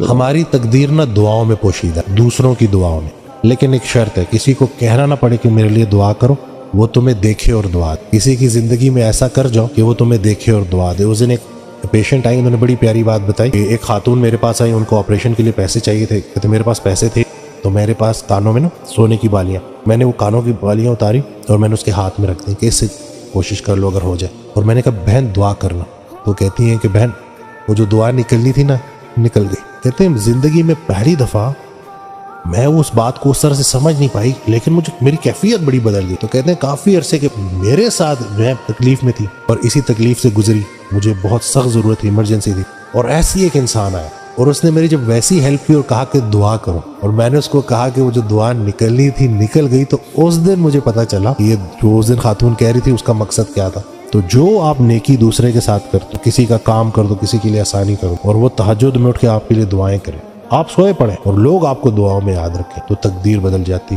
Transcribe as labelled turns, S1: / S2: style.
S1: ہماری تقدیر نہ دعاؤں میں پوشیدہ، دوسروں کی دعاؤں میں، لیکن ایک شرط ہے، کسی کو کہنا نہ پڑے کہ میرے لیے دعا کرو، وہ تمہیں دیکھے اور دعا دے۔ کسی کی زندگی میں ایسا کر جاؤ کہ وہ تمہیں دیکھے اور دعا دے۔ اس دن ایک پیشنٹ آئی، انہوں نے بڑی پیاری بات بتائی کہ ایک خاتون میرے پاس آئی، ان کو آپریشن کے لیے پیسے چاہیے تھے، کہتے میرے پاس پیسے تھے تو میرے پاس کانوں میں نا سونے کی بالیاں، میں نے وہ کانوں کی بالیاں اتاری اور میں نے اس کے ہاتھ میں رکھ دی کہ اس سے کوشش کر لو اگر ہو جائے، اور میں نے کہا بہن دعا کرنا، تو کہتی ہیں کہ بہن وہ جو دعا نکلنی تھی نا نکل گئی۔ کہتے ہیں زندگی میں پہلی دفعہ میں اس بات کو اس طرح سے سمجھ نہیں پائی، لیکن مجھے میری کیفیت بڑی بدل گئی۔ تو کہتے ہیں کافی عرصے کے میرے ساتھ میں تکلیف میں تھی اور اسی تکلیف سے گزری، مجھے بہت سخت ضرورت تھی، ایمرجنسی تھی، اور ایسی ایک انسان آیا اور اس نے میری جب ویسی ہیلپ کی اور کہا کہ دعا کرو، اور میں نے اس کو کہا کہ وہ جو دعا نکلنی تھی نکل گئی، تو اس دن مجھے پتا چلا کہ یہ جو اس دن خاتون کہہ رہی تھی اس کا مقصد کیا تھا۔ تو جو آپ نیکی دوسرے کے ساتھ کرتے، کسی کا کام کر دو، کسی کے لیے آسانی کرو، اور وہ تہجد میں اٹھ کے آپ کے لیے دعائیں کریں، آپ سوئے پڑیں اور لوگ آپ کو دعاؤں میں یاد رکھیں، تو تقدیر بدل جاتی۔